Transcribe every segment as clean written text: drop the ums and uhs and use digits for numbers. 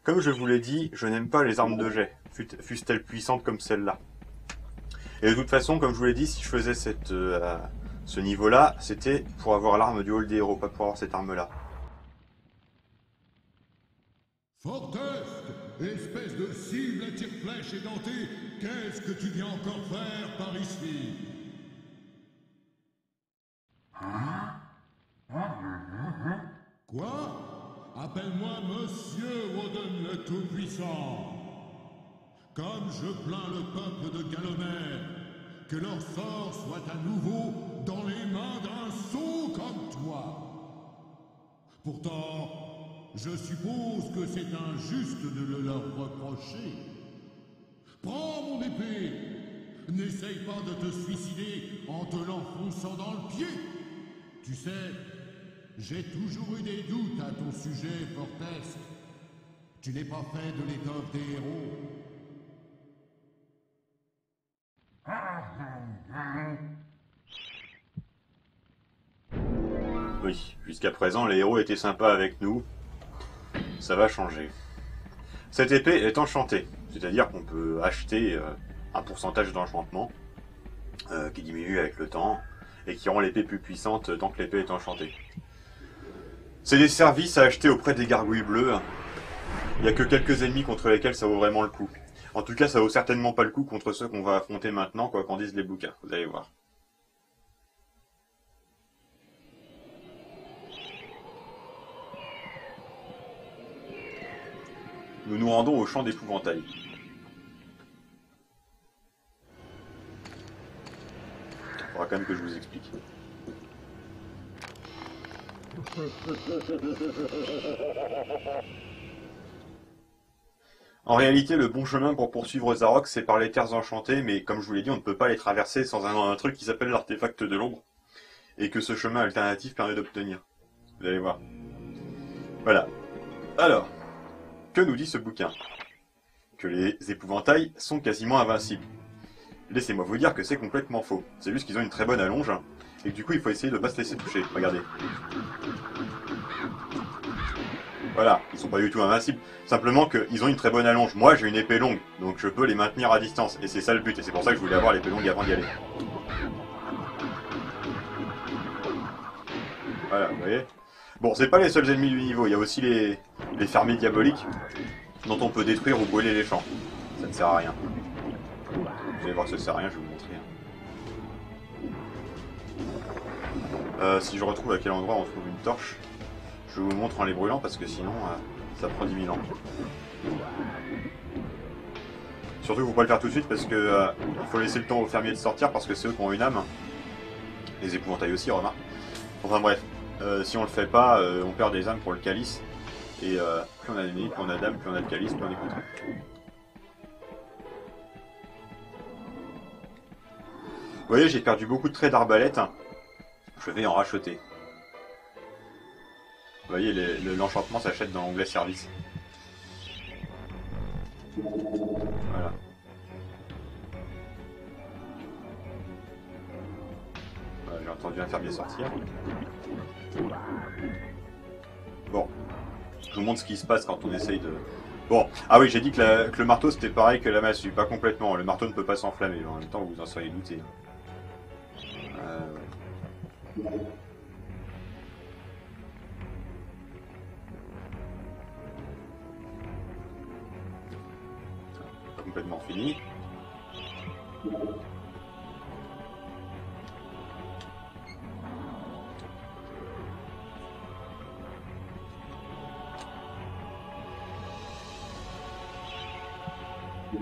Comme je vous l'ai dit, je n'aime pas les armes de jet, fussent-elles puissantes comme celle-là. Et de toute façon, comme je vous l'ai dit, si je faisais ce niveau-là, c'était pour avoir l'arme du hall des héros, pas pour avoir cette arme-là. Fortest, espèce de cible à tire-flèche édentée, qu'est-ce que tu viens encore faire par ici? Quoi? Appelle-moi Monsieur Woden le Tout-Puissant. Comme je plains le peuple de Galomer, que leur sort soit à nouveau dans les mains d'un sot comme toi. Pourtant, je suppose que c'est injuste de le leur reprocher. Prends mon épée. N'essaye pas de te suicider en te l'enfonçant dans le pied. Tu sais, j'ai toujours eu des doutes à ton sujet, Fortest. Tu n'es pas fait de l'étoffe des héros. Oui, jusqu'à présent, les héros étaient sympas avec nous. Ça va changer. Cette épée est enchantée, c'est-à-dire qu'on peut acheter un pourcentage d'enchantement qui diminue avec le temps et qui rend l'épée plus puissante tant que l'épée est enchantée. C'est des services à acheter auprès des gargouilles bleues. Il n'y a que quelques ennemis contre lesquels ça vaut vraiment le coup. En tout cas, ça vaut certainement pas le coup contre ceux qu'on va affronter maintenant, quoi qu'en disent les bouquins, vous allez voir. Nous nous rendons au champ d'épouvantail. Il faudra quand même que je vous explique. En réalité, le bon chemin pour poursuivre Zarok, c'est par les terres enchantées, mais comme je vous l'ai dit, on ne peut pas les traverser sans un truc qui s'appelle l'artefact de l'ombre, et que ce chemin alternatif permet d'obtenir. Vous allez voir. Voilà. Alors, que nous dit ce bouquin? Que les épouvantails sont quasiment invincibles. Laissez-moi vous dire que c'est complètement faux. C'est juste qu'ils ont une très bonne allonge, et que du coup il faut essayer de ne pas se laisser toucher. Regardez. Voilà, ils sont pas du tout invincibles. Simplement qu'ils ont une très bonne allonge. Moi j'ai une épée longue, donc je peux les maintenir à distance. Et c'est ça le but, et c'est pour ça que je voulais avoir l'épée longue avant d'y aller. Voilà, vous voyez. Bon, c'est pas les seuls ennemis du niveau, il y a aussi les fermiers diaboliques, dont on peut détruire ou brûler les champs. Ça ne sert à rien. Vous allez voir que ça sert à rien, je vais vous montrer. Si je retrouve à quel endroit on trouve une torche, je vous montre en les brûlant parce que sinon ça prend 10 000 ans. Surtout, faut pas le faire tout de suite parce que il faut laisser le temps aux fermiers de sortir parce que c'est eux qui ont une âme. Les épouvantails aussi, remarque. Enfin bref, si on le fait pas, on perd des âmes pour le calice. Et plus on a d'ennemis, plus on a d'âmes, plus on a de calice, plus on est content. Vous voyez, j'ai perdu beaucoup de traits d'arbalète. Je vais en racheter. Vous voyez, l'enchantement s'achète dans l'onglet service. Voilà. Voilà, j'ai entendu un fermier sortir. Bon. Je vous montre ce qui se passe quand on essaye de... Bon. Ah oui, j'ai dit que le marteau c'était pareil que la massue. Pas complètement. Le marteau ne peut pas s'enflammer. En même temps, vous en seriez douté. Ouais. Pas complètement fini.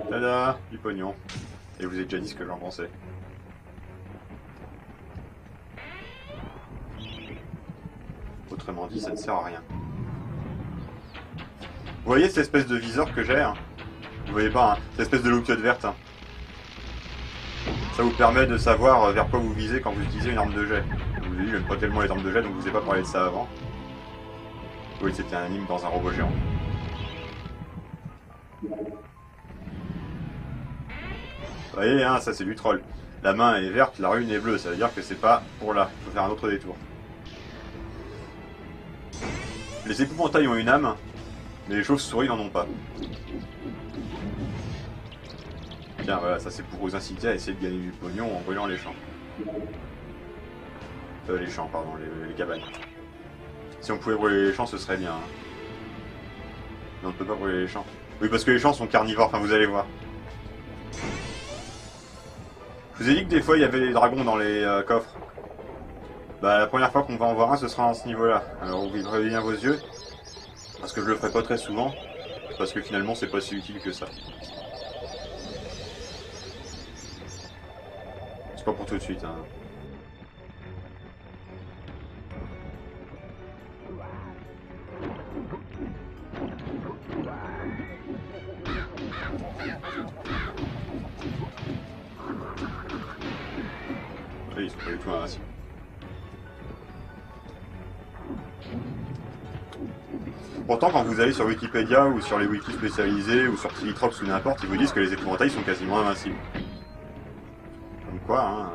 Tada, du pognon. Et vous avez déjà dit ce que j'en pensais. Autrement dit, ça ne sert à rien. Vous voyez cette espèce de viseur que j'ai, hein? Vous voyez pas, hein? Cette espèce de loupiote verte. Hein, ça vous permet de savoir vers quoi vous visez quand vous utilisez une arme de jet. Je vous ai dit, j'aime pas tellement les armes de jet, donc je vous ai pas parlé de ça avant. Oui, c'était un anime dans un robot géant. Vous voyez, hein, ça c'est du troll. La main est verte, la rune est bleue, ça veut dire que c'est pas pour là. Il faut faire un autre détour. Les épouvantails ont une âme, Mais les chauves-souris n'en ont pas. Tiens, voilà, ça c'est pour vous inciter à essayer de gagner du pognon en brûlant les champs. Les champs, pardon, les cabanes. Si on pouvait brûler les champs, ce serait bien. Hein. Mais on ne peut pas brûler les champs. Oui, parce que les champs sont carnivores, enfin vous allez voir. Je vous ai dit que des fois il y avait des dragons dans les coffres. Bah la première fois qu'on va en voir un, ce sera à ce niveau-là. Alors ouvrez bien vos yeux. Parce que je le ferai pas très souvent. Parce que finalement c'est pas si utile que ça. C'est pas pour tout de suite. Hein. Oui, ils sont pas du tout invincibles. Pourtant, quand vous allez sur Wikipédia ou sur les wikis spécialisés ou sur Tilitrox ou n'importe, ils vous disent que les épouvantails sont quasiment invincibles. Comme quoi, hein.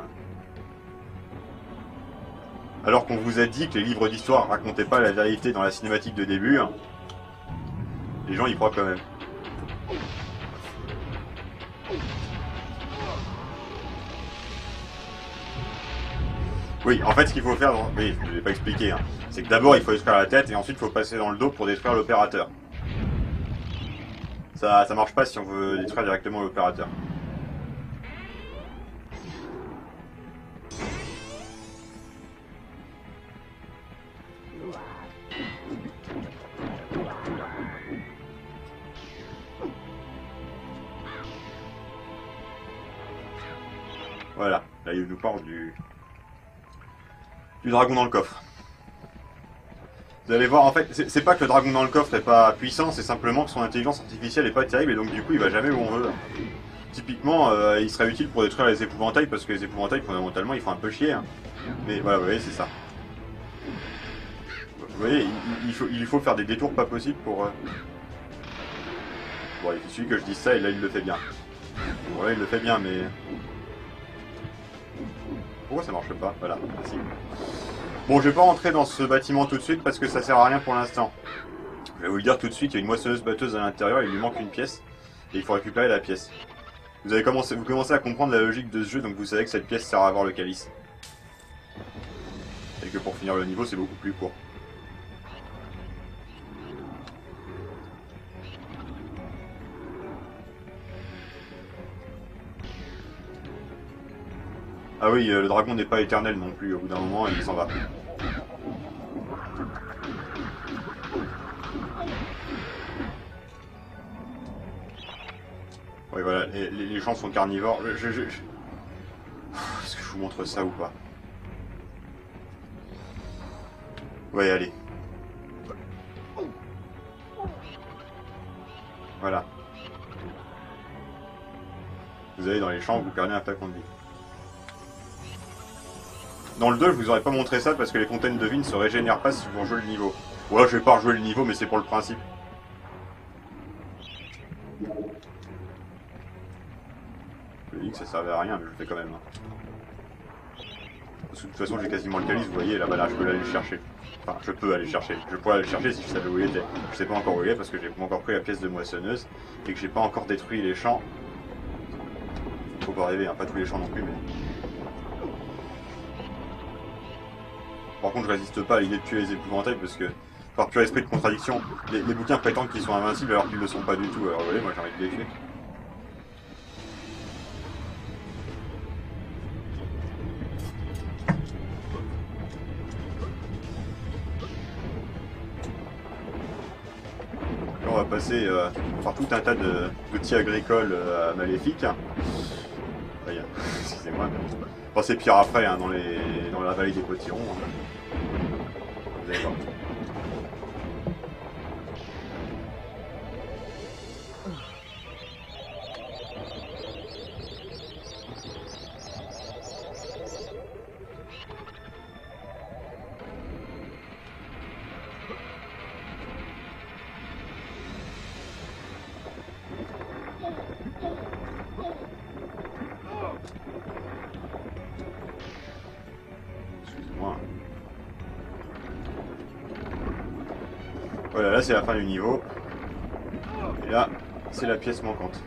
Alors qu'on vous a dit que les livres d'histoire racontaient pas la vérité dans la cinématique de début, hein, les gens y croient quand même. Oui, en fait, ce qu'il faut faire, oui, je ne l'ai pas expliqué, hein, c'est que d'abord il faut détruire la tête et ensuite il faut passer dans le dos pour détruire l'opérateur. Ça marche pas si on veut détruire directement l'opérateur. Voilà, là il nous parle du dragon dans le coffre. Vous allez voir, en fait, c'est pas que le dragon dans le coffre est pas puissant, c'est simplement que son intelligence artificielle est pas terrible et donc du coup il va jamais où on veut. Typiquement, il serait utile pour détruire les épouvantails parce que les épouvantails fondamentalement ils font un peu chier. Hein. Mais voilà, vous voyez, c'est ça. Vous voyez, il faut faire des détours pas possibles pour... Bon, il suffit que je dise ça et là il le fait bien. Bon là il le fait bien mais... Pourquoi ça marche pas? Voilà, merci. Bon, je vais pas rentrer dans ce bâtiment tout de suite parce que ça sert à rien pour l'instant. Je vais vous le dire tout de suite, il y a une moissonneuse batteuse à l'intérieur, il lui manque une pièce et il faut récupérer la pièce. Vous commencez à comprendre la logique de ce jeu, donc vous savez que cette pièce sert à avoir le calice. Et que pour finir le niveau, c'est beaucoup plus court. Ah oui, le dragon n'est pas éternel non plus, au bout d'un moment, il s'en va. Oui, voilà, les champs sont carnivores. Est-ce que je vous montre ça ou pas? Ouais, allez. Voilà. Vous allez dans les champs, vous perdez un flacon de vie. Dans le 2, je vous aurais pas montré ça parce que les fontaines de vie ne se régénèrent pas si vous rejouez le niveau. Ouais, je vais pas rejouer le niveau, mais c'est pour le principe. Je dis que ça servait à rien, mais je le fais quand même. Parce que de toute façon, j'ai quasiment le calice, vous voyez, là-bas, là, je peux aller le chercher. Enfin, je peux aller le chercher. Je pourrais aller le chercher si je savais où il était. Je sais pas encore où il est parce que j'ai pas encore pris la pièce de moissonneuse et que j'ai pas encore détruit les champs. Faut pas rêver, hein, pas tous les champs non plus, mais... Par contre, je résiste pas à l'idée de tuer les épouvantails parce que, par pur esprit de contradiction, les bouquins prétendent qu'ils sont invincibles alors qu'ils le sont pas du tout. Alors, vous voyez, moi j'ai envie de les tuer. Là, on va passer par tout un tas d'outils agricoles maléfiques. Voyez, excusez-moi. Bon, c'est pire après, hein, dans la vallée des potirons. Hein. Vous allez voir. Excusez-moi. Voilà, là c'est la fin du niveau. Et là, c'est la pièce manquante.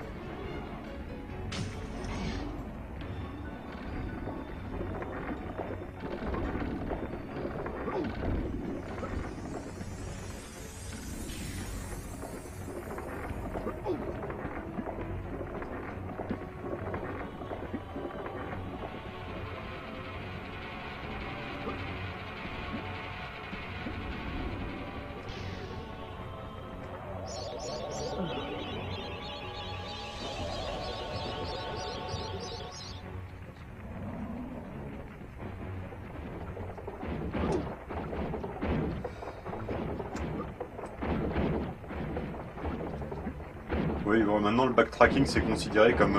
Oui, bon, maintenant le backtracking c'est considéré comme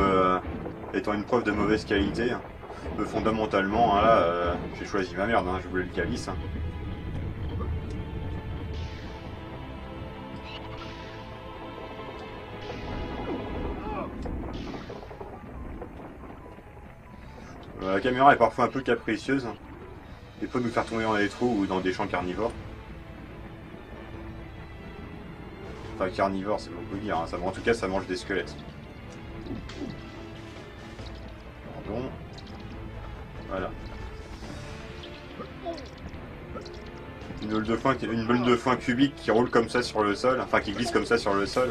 étant une preuve de mauvaise qualité. Fondamentalement, hein, là, j'ai choisi ma merde, hein, je voulais le calice. Hein. La caméra est parfois un peu capricieuse et peut nous faire tomber dans des trous ou dans des champs carnivores. Enfin, carnivore, c'est beaucoup dire. Hein. En tout cas, ça mange des squelettes. Pardon. Voilà. Une boule de foin cubique qui roule comme ça sur le sol. Enfin, qui glisse comme ça sur le sol.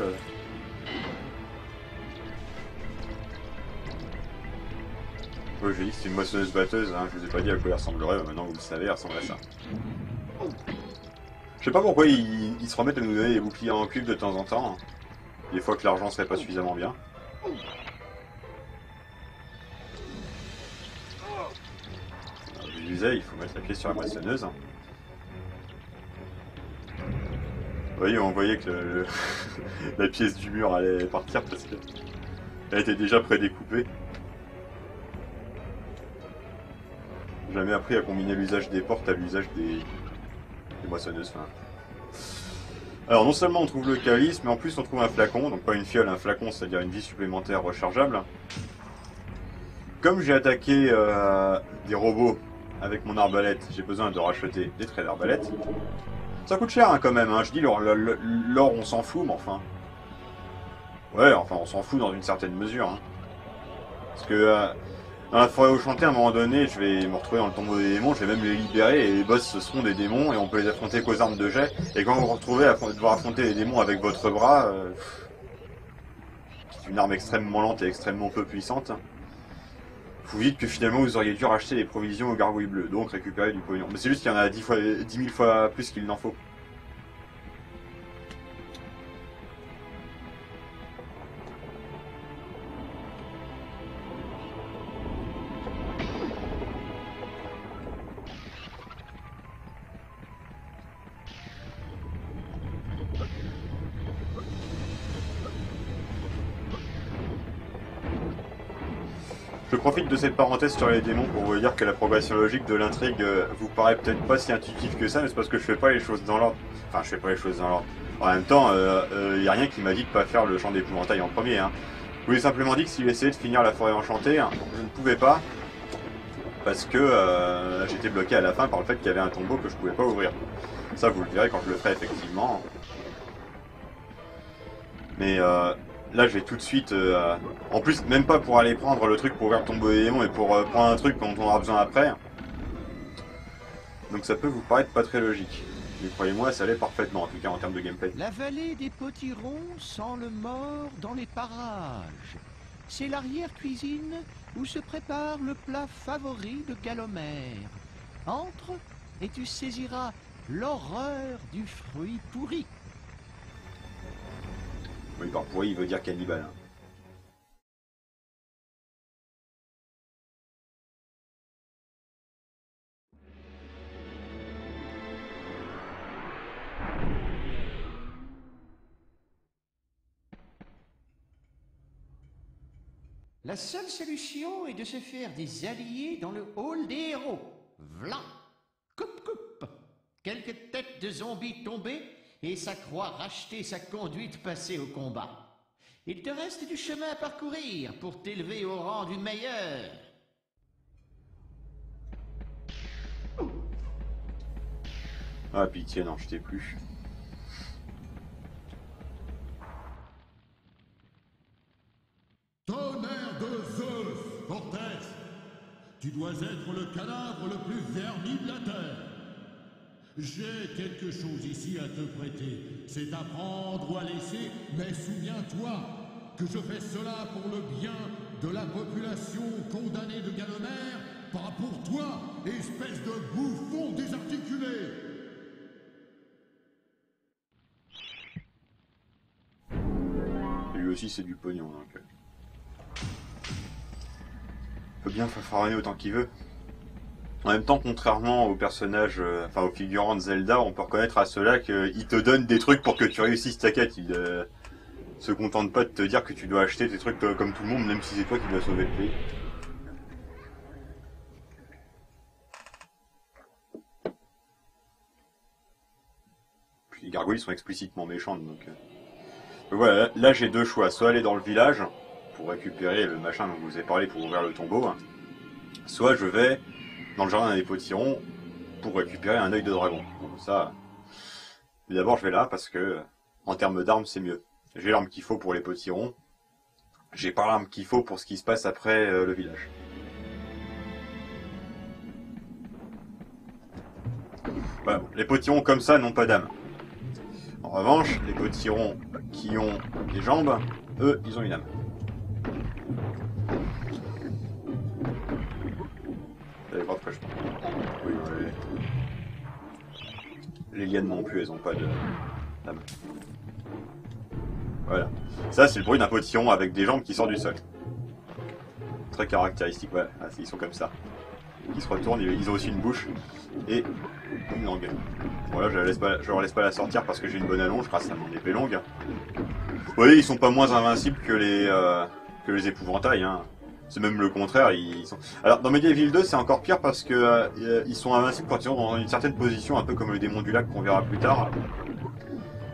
Ouais, j'ai dit que c'est une moissonneuse batteuse. Hein. Je vous ai pas dit à quoi elle ressemblerait. Maintenant, vous le savez, elle ressemble à ça. Je sais pas pourquoi ils se remettent à nous donner des boucliers en cube de temps en temps. Des fois que l'argent serait pas suffisamment bien. Je disais, il faut mettre la pièce sur la moissonneuse. Vous voyez, on voyait que la pièce du mur allait partir parce qu'elle était déjà prédécoupée. J'ai jamais appris à combiner l'usage des portes à l'usage des moissonneuses. Enfin. Alors non seulement on trouve le calice, mais en plus on trouve un flacon, donc pas une fiole, un flacon, c'est-à-dire une vie supplémentaire rechargeable. Comme j'ai attaqué des robots avec mon arbalète, j'ai besoin de racheter des traits d'arbalète. Ça coûte cher hein, quand même, hein. Je dis l'or on s'en fout, mais enfin... Ouais, enfin on s'en fout dans une certaine mesure. Hein. Parce que dans la forêt enchantée, à un moment donné, je vais me retrouver dans le tombeau des démons, je vais même les libérer, et les boss ce seront des démons, et on peut les affronter qu'aux armes de jet. Et quand vous vous retrouvez à devoir affronter les démons avec votre bras, c'est une arme extrêmement lente et extrêmement peu puissante, vous dites que finalement vous auriez dû racheter les provisions aux gargouilles bleues, donc récupérer du pognon. Mais c'est juste qu'il y en a 10 000 fois plus qu'il n'en faut. Je profite de cette parenthèse sur les démons pour vous dire que la progression logique de l'intrigue vous paraît peut-être pas si intuitive que ça, mais c'est parce que je fais pas les choses dans l'ordre. Enfin, je fais pas les choses dans l'ordre. En même temps, y a rien qui m'a dit de pas faire le champ d'épouvantail en premier. Hein. Je vous ai simplement dit que si j'essayais de finir la forêt enchantée, hein, je ne pouvais pas, parce que j'étais bloqué à la fin par le fait qu'il y avait un tombeau que je pouvais pas ouvrir. Ça, vous le verrez quand je le ferai effectivement. Mais là, je vais tout de suite... en plus, même pas pour aller prendre le truc pour ouvrir le tombeau des démons, mais pour prendre un truc dont on aura besoin après. Donc ça peut vous paraître pas très logique. Mais croyez-moi, ça l'est parfaitement, en tout cas en termes de gameplay. La vallée des potirons sent le mort dans les parages. C'est l'arrière-cuisine où se prépare le plat favori de Galomère. Entre et tu saisiras l'horreur du fruit pourri. Oui, par pourri, il veut dire cannibale. Hein. La seule solution est de se faire des alliés dans le hall des héros. V'là. Coupe, coupe. Quelques têtes de zombies tombées et ça croit racheter sa conduite passée au combat. Il te reste du chemin à parcourir pour t'élever au rang du meilleur. Ah, pitié, non, je t'ai plus. de Zeus, Cortès. Tu dois être le cadavre le plus verni de la terre. J'ai quelque chose ici à te prêter. C'est à prendre ou à laisser, mais souviens-toi que je fais cela pour le bien de la population condamnée de Galomère, pas pour toi, espèce de bouffon désarticulé. Lui aussi c'est du pognon donc. Il peut bien farfaronner autant qu'il veut. En même temps, contrairement aux personnages, enfin aux figurants de Zelda, on peut reconnaître à ceux-là qu'ils te donnent des trucs pour que tu réussisses ta quête. Ils se contentent pas de te dire que tu dois acheter des trucs comme tout le monde, même si c'est toi qui dois sauver le pays. Puis les gargoyles sont explicitement méchantes, donc voilà, là j'ai deux choix. Soit aller dans le village, pour récupérer le machin dont je vous ai parlé pour ouvrir le tombeau, soit je vais dans le jardin des potirons pour récupérer un œil de dragon. Donc ça, mais d'abord je vais là parce que en termes d'armes c'est mieux. J'ai l'arme qu'il faut pour les potirons, j'ai pas l'arme qu'il faut pour ce qui se passe après le village. Voilà, les potirons comme ça n'ont pas d'âme. En revanche, les potirons qui ont des jambes, eux, ils ont une âme. Oui, les lianes non plus, elles ont pas de d'âme. Voilà. Ça, c'est le bruit d'un potiron avec des jambes qui sortent du sol. Très caractéristique, ouais. Ah, ils sont comme ça. Ils se retournent, ils ont aussi une bouche et une langue. Bon là, je leur laisse pas la sortir parce que j'ai une bonne allonge grâce à mon épée longue. Vous voyez, ils sont pas moins invincibles que les épouvantails, hein. C'est même le contraire. Ils sont... Alors dans Medieval 2, c'est encore pire parce que ils sont invincibles quand ils sont dans une certaine position, un peu comme le démon du lac qu'on verra plus tard.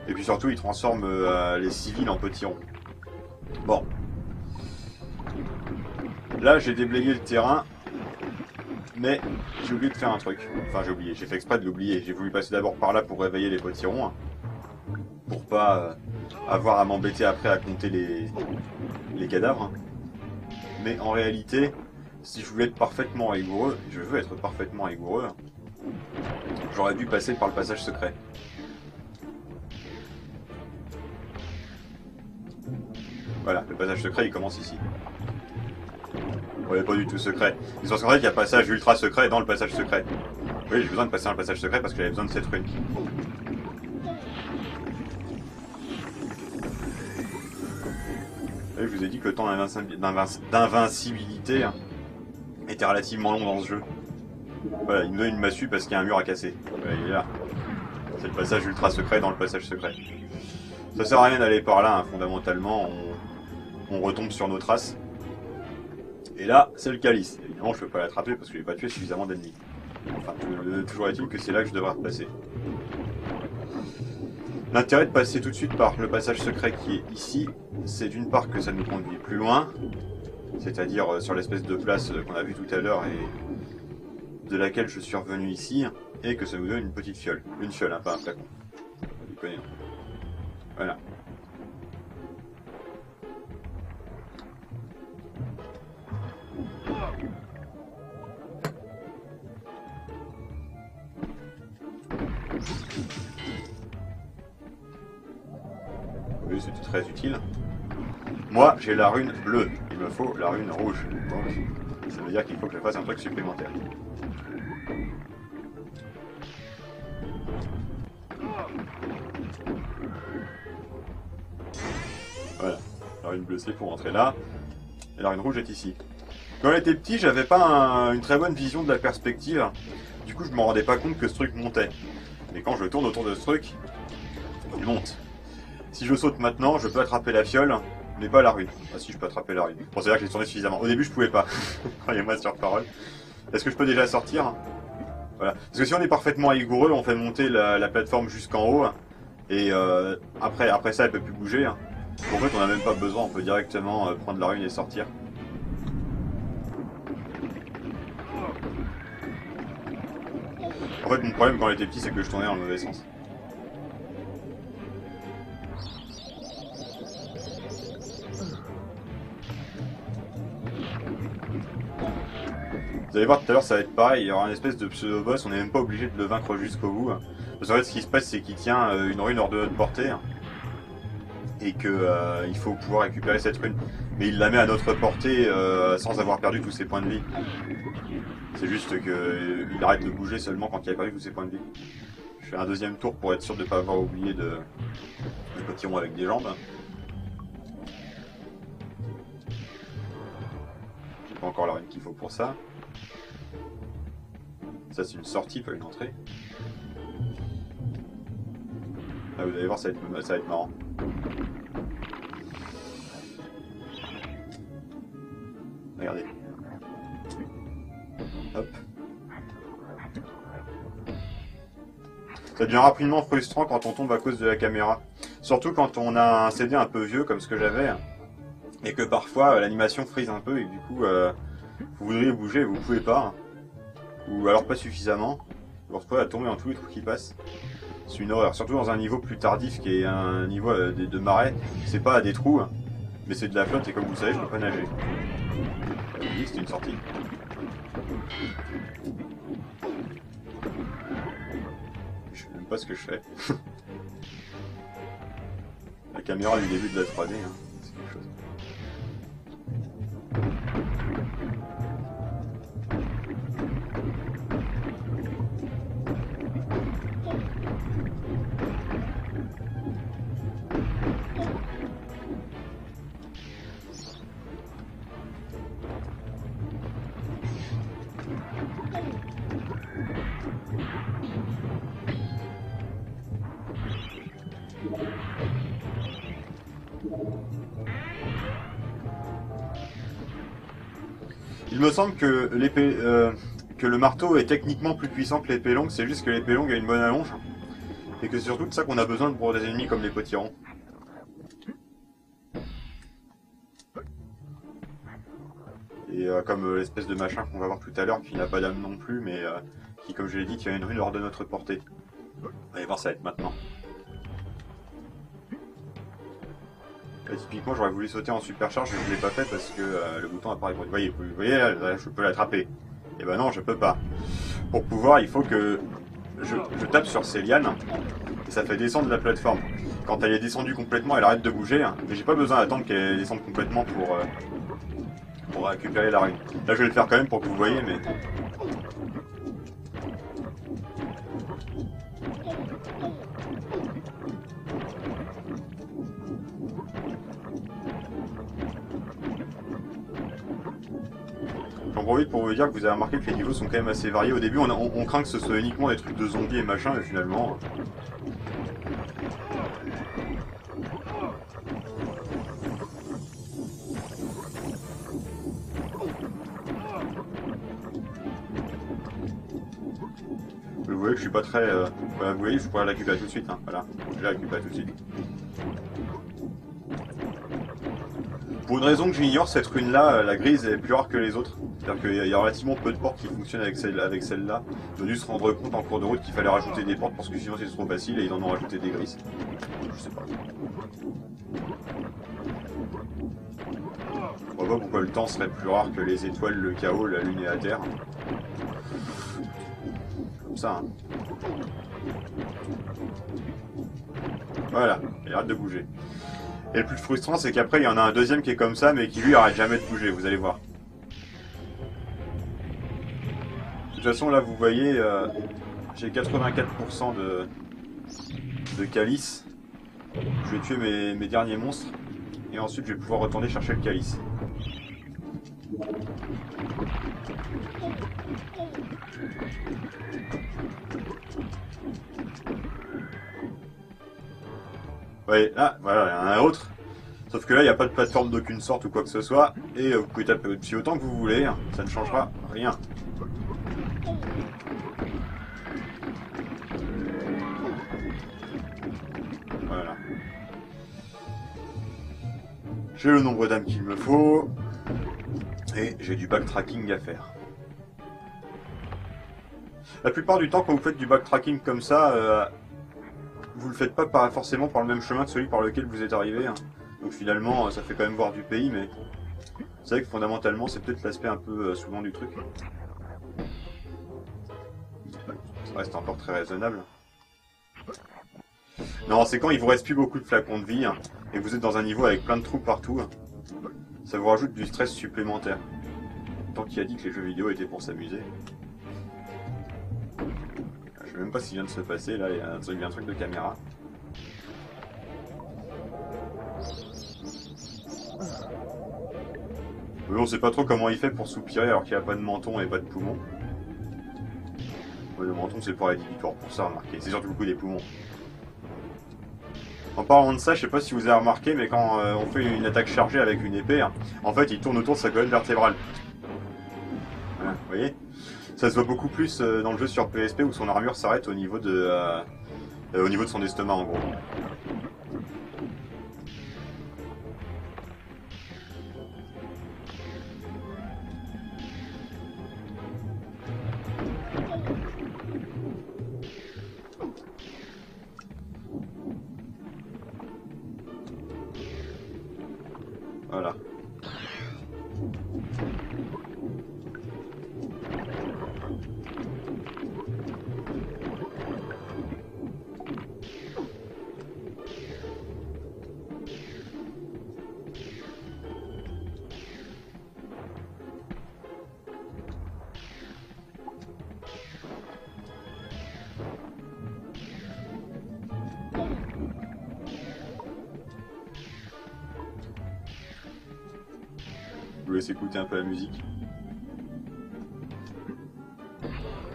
Et puis surtout, ils transforment les civils en potirons. Bon. Là, j'ai déblayé le terrain, mais j'ai oublié de faire un truc. Enfin, j'ai fait exprès de l'oublier. J'ai voulu passer d'abord par là pour réveiller les potirons, pour pas avoir à m'embêter après à compter les cadavres. Mais en réalité, si je voulais être parfaitement rigoureux, et je veux être parfaitement rigoureux, j'aurais dû passer par le passage secret. Voilà, le passage secret il commence ici. Bon, il n'est pas du tout secret. Ils sont secrets qu'il y a un passage ultra secret dans le passage secret. Oui, j'ai besoin de passer dans le passage secret parce que j'avais besoin de cette rune. Je vous ai dit que le temps d'invincibilité était relativement long dans ce jeu. Voilà, il me donne une massue parce qu'il y a un mur à casser. Voilà, il est là. C'est le passage ultra secret dans le passage secret. Ça sert à rien d'aller par là, hein. Fondamentalement, on retombe sur nos traces. Et là, c'est le calice. Évidemment, je peux pas l'attraper parce que j'ai pas tué suffisamment d'ennemis. Enfin, toujours est-il que c'est là que je devrais repasser. L'intérêt de passer tout de suite par le passage secret qui est ici, c'est d'une part que ça nous conduit plus loin, c'est-à-dire sur l'espèce de place qu'on a vue tout à l'heure et de laquelle je suis revenu ici, et que ça nous donne une petite fiole. Une fiole, hein, pas un flacon. Vous connaissez. Voilà. Oui, c'était très utile. Moi, j'ai la rune bleue. Il me faut la rune rouge. Donc, ça veut dire qu'il faut que je fasse un truc supplémentaire. Voilà. La rune bleue, c'est pour entrer là. Et la rune rouge est ici. Quand j'étais petit, j'avais pas une très bonne vision de la perspective. Du coup, je me rendais pas compte que ce truc montait. Mais quand je tourne autour de ce truc, il monte. Si je saute maintenant, je peux attraper la fiole, mais pas la rune. Ah si, je peux attraper la rune. Bon, c'est là que j'ai tourné suffisamment. Au début, je pouvais pas. Croyez-moi sur parole. Est-ce que je peux déjà sortir? Voilà. Parce que si on est parfaitement rigoureux, on fait monter la plateforme jusqu'en haut. Et après ça, elle peut plus bouger. En fait, on n'a même pas besoin. On peut directement prendre la rune et sortir. En fait, mon problème quand j'étais petit, c'est que je tournais dans le mauvais sens. Vous allez voir tout à l'heure, ça va être pareil, il y aura une espèce de pseudo-boss, on n'est même pas obligé de le vaincre jusqu'au bout. Parce qu'en fait, ce qui se passe, c'est qu'il tient une rune hors de notre portée, et que il faut pouvoir récupérer cette rune. Mais il la met à notre portée sans avoir perdu tous ses points de vie. C'est juste qu'il arrête de bouger seulement quand il a perdu tous ses points de vie. Je fais un deuxième tour pour être sûr de ne pas avoir oublié de potiron avec des jambes. J'ai pas encore la rune qu'il faut pour ça. Ça c'est une sortie, pas une entrée. Ah, vous allez voir, ça va être marrant. Regardez. Hop. Ça devient rapidement frustrant quand on tombe à cause de la caméra. Surtout quand on a un CD un peu vieux comme ce que j'avais. Et que parfois l'animation frise un peu et que du coup vous voudriez bouger et vous pouvez pas. Ou alors pas suffisamment. Vous vous retrouvez à tomber dans tous les trous qui passent. C'est une horreur. Surtout dans un niveau plus tardif qui est un niveau de marais. C'est pas des trous, mais c'est de la flotte et comme vous le savez, je peux pas nager. Vous dites que c'était une sortie. Je sais même pas ce que je fais. La caméra du début de la 3D, c'est quelque chose. Il me semble que que le marteau est techniquement plus puissant que l'épée longue, c'est juste que l'épée longue a une bonne allonge. Et que c'est surtout de ça qu'on a besoin pour des ennemis comme les potirons. Et comme l'espèce de machin qu'on va voir tout à l'heure, qui n'a pas d'âme non plus, mais qui, comme je l'ai dit, tient une rune hors de notre portée. Vous allez voir, ça va être maintenant. Là, typiquement, j'aurais voulu sauter en supercharge, mais je ne l'ai pas fait parce que le bouton apparaît pour... Vous voyez là, je peux l'attraper. Et ben non, je peux pas. Pour pouvoir, il faut que je tape sur ces lianes, et ça fait descendre la plateforme. Quand elle est descendue complètement, elle arrête de bouger, mais j'ai pas besoin d'attendre qu'elle descende complètement pour récupérer la rune. Là, je vais le faire quand même pour que vous voyez, mais... J'en profite pour vous dire que vous avez remarqué que les niveaux sont quand même assez variés. Au début, on craint que ce soit uniquement des trucs de zombies et machin, mais finalement... Vous voyez que je suis pas très... Voilà, vous voyez, je pourrais la récupérer tout de suite. Voilà, je la récupère tout de suite. Pour une raison que j'ignore, cette rune-là, la grise, est plus rare que les autres. C'est-à-dire qu'il y a relativement peu de portes qui fonctionnent avec celle-là. Ils ont dû se rendre compte en cours de route qu'il fallait rajouter des portes parce que sinon c'est trop facile et ils en ont rajouté des grises. Je sais pas. Je vois pas pourquoi le temps serait plus rare que les étoiles, le chaos, la lune et la terre. Comme ça, Voilà, il arrête de bouger. Et le plus frustrant, c'est qu'après, il y en a un deuxième qui est comme ça, mais qui lui arrête jamais de bouger, vous allez voir. De toute façon, là, vous voyez, j'ai 84% de calice. Je vais tuer mes derniers monstres, et ensuite, je vais pouvoir retourner chercher le calice. Ouais, là, voilà, il y en a un autre. Sauf que là, il n'y a pas de plateforme d'aucune sorte ou quoi que ce soit. Et vous pouvez taper dessus autant que vous voulez. Ça ne changera rien. Voilà. J'ai le nombre d'âmes qu'il me faut. Et j'ai du backtracking à faire. La plupart du temps, quand vous faites du backtracking comme ça, vous le faites pas forcément par le même chemin que celui par lequel vous êtes arrivé. Donc finalement, ça fait quand même voir du pays, mais c'est vrai que fondamentalement, c'est peut-être l'aspect un peu saoulant du truc. Ça reste encore très raisonnable. Non, c'est quand il vous reste plus beaucoup de flacons de vie, hein, et vous êtes dans un niveau avec plein de trous partout. Ça vous rajoute du stress supplémentaire. Tant qu'il a dit que les jeux vidéo étaient pour s'amuser. Je sais même pas ce qui vient de se passer, là, il y a un truc de caméra. On sait pas trop comment il fait pour soupirer alors qu'il n'y a pas de menton et pas de poumon. Le menton c'est pas rédhibitoire pour ça, remarquez. C'est surtout le coup des poumons. En parlant de ça, je sais pas si vous avez remarqué, mais quand on fait une attaque chargée avec une épée, hein, en fait il tourne autour de sa colonne vertébrale. Voilà, vous voyez? Ça se voit beaucoup plus dans le jeu sur PSP où son armure s'arrête au niveau de son estomac en gros. Voilà. Je vous laisse écouter un peu la musique.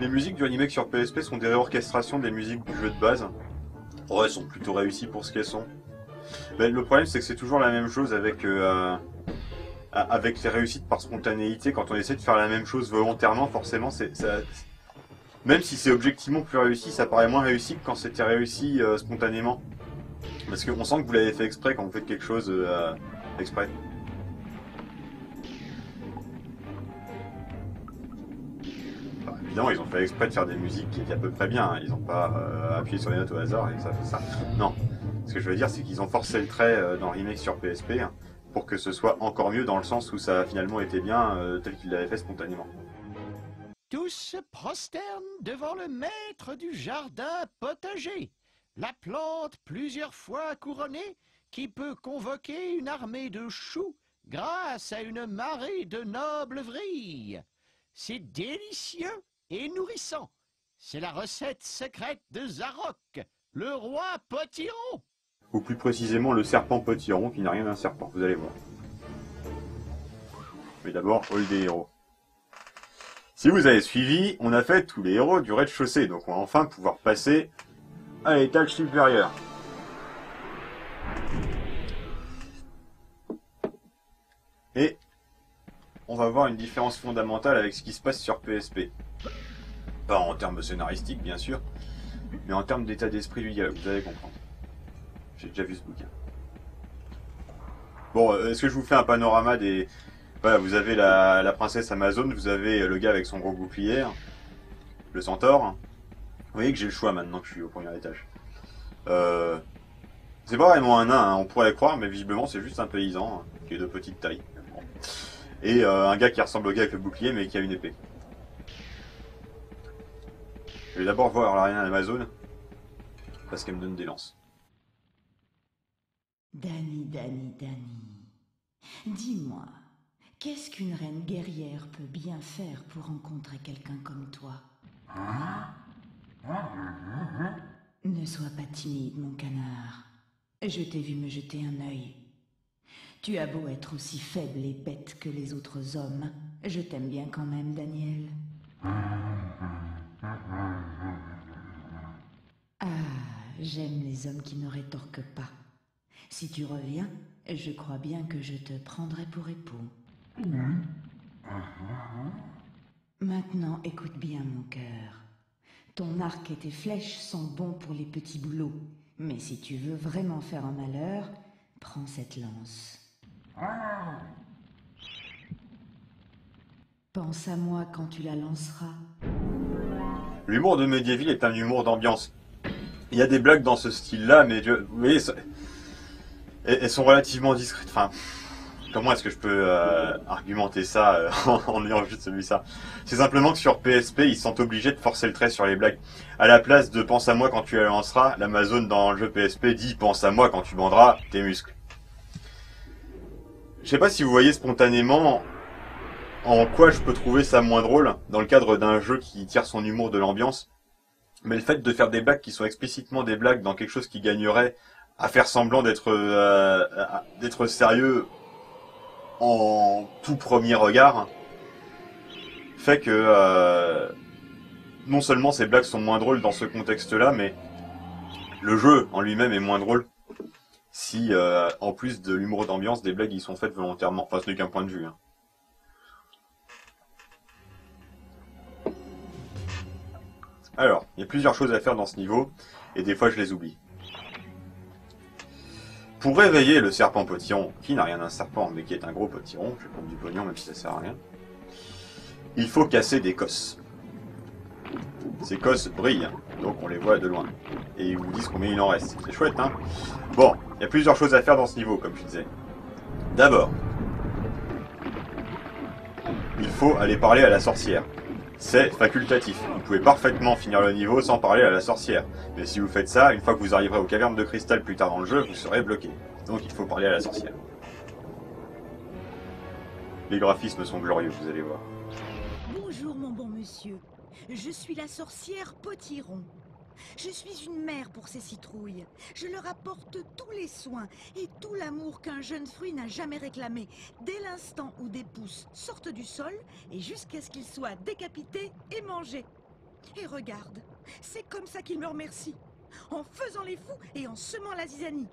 Les musiques du remake sur PSP sont des réorchestrations des musiques du jeu de base. Ouais, elles sont plutôt réussies pour ce qu'elles sont. Mais le problème, c'est que c'est toujours la même chose avec les réussites par spontanéité. Quand on essaie de faire la même chose volontairement, forcément, même si c'est objectivement plus réussi, ça paraît moins réussi que quand c'était réussi spontanément. Parce qu'on sent que vous l'avez fait exprès quand vous faites quelque chose exprès. Évidemment, ils ont fait exprès de faire des musiques qui étaient à peu près bien. Hein. Ils n'ont pas appuyé sur les notes au hasard et ça fait ça. Non. Ce que je veux dire, c'est qu'ils ont forcé le trait dans le remake sur PSP hein, pour que ce soit encore mieux dans le sens où ça a finalement été bien tel qu'ils l'avaient fait spontanément. Tous se prosternent devant le maître du jardin potager, la plante plusieurs fois couronnée qui peut convoquer une armée de choux grâce à une marée de nobles vrilles. C'est délicieux et nourrissant. C'est la recette secrète de Zarok, le roi potiron. Ou plus précisément le serpent potiron qui n'a rien d'un serpent, vous allez voir. Mais d'abord, hall des héros. Si vous avez suivi, on a fait tous les héros du rez-de-chaussée, donc on va enfin pouvoir passer à l'étage supérieur. Et on va voir une différence fondamentale avec ce qui se passe sur PSP. Pas en termes scénaristiques, bien sûr, mais en termes d'état d'esprit du dialogue, vous allez comprendre. J'ai déjà vu ce bouquin. Bon, est-ce que je vous fais un panorama des... Voilà, vous avez la princesse Amazon, vous avez le gars avec son gros bouclier, le centaure. Vous voyez que j'ai le choix maintenant que je suis au premier étage. C'est pas vraiment un nain, hein, on pourrait le croire, mais visiblement c'est juste un paysan hein, qui est de petite taille. Bon. Et un gars qui ressemble au gars avec le bouclier mais qui a une épée. Je vais d'abord voir la reine Amazon, parce qu'elle me donne des lances. Dany, dis-moi, qu'est-ce qu'une reine guerrière peut bien faire pour rencontrer quelqu'un comme toi? Ne sois pas timide, mon canard. Je t'ai vu me jeter un œil. Tu as beau être aussi faible et bête que les autres hommes, je t'aime bien quand même, Daniel. Ah, j'aime les hommes qui ne rétorquent pas. Si tu reviens, je crois bien que je te prendrai pour époux. Maintenant, écoute bien, mon cœur. Ton arc et tes flèches sont bons pour les petits boulots, mais si tu veux vraiment faire un malheur, prends cette lance. Pense à moi quand tu la lanceras. L'humour de Medieval est un humour d'ambiance. Il y a des blagues dans ce style-là, mais vous voyez, elles sont relativement discrètes. Enfin, comment est-ce que je peux argumenter ça en ayant juste celui-là? C'est simplement que sur PSP, ils se sentent obligés de forcer le trait sur les blagues. À la place de pense à moi quand tu la lanceras, l'Amazon dans le jeu PSP dit pense à moi quand tu banderas tes muscles. Je sais pas si vous voyez spontanément en quoi je peux trouver ça moins drôle dans le cadre d'un jeu qui tire son humour de l'ambiance. Mais le fait de faire des blagues qui sont explicitement des blagues dans quelque chose qui gagnerait à faire semblant d'être sérieux en tout premier regard, fait que non seulement ces blagues sont moins drôles dans ce contexte-là, mais le jeu en lui-même est moins drôle si, en plus de l'humour d'ambiance, des blagues y sont faites volontairement. Enfin, ce n'est qu'un point de vue. Hein. Alors, il y a plusieurs choses à faire dans ce niveau, et des fois je les oublie. Pour réveiller le serpent potiron, qui n'a rien d'un serpent, mais qui est un gros potiron, je vais prendre du pognon même si ça sert à rien, il faut casser des cosses. Ces cosses brillent, donc on les voit de loin. Et ils vous disent combien il en reste. C'est chouette, hein? Bon, il y a plusieurs choses à faire dans ce niveau, comme je disais. D'abord, il faut aller parler à la sorcière. C'est facultatif. Vous pouvez parfaitement finir le niveau sans parler à la sorcière. Mais si vous faites ça, une fois que vous arriverez aux cavernes de cristal plus tard dans le jeu, vous serez bloqué. Donc il faut parler à la sorcière. Les graphismes sont glorieux, vous allez voir. Bonjour mon bon monsieur, je suis la sorcière Potiron. Je suis une mère pour ces citrouilles. Je leur apporte tous les soins et tout l'amour qu'un jeune fruit n'a jamais réclamé, dès l'instant où des pousses sortent du sol et jusqu'à ce qu'ils soient décapités et mangés. Et regarde, c'est comme ça qu'ils me remercient, en faisant les fous et en semant la zizanie.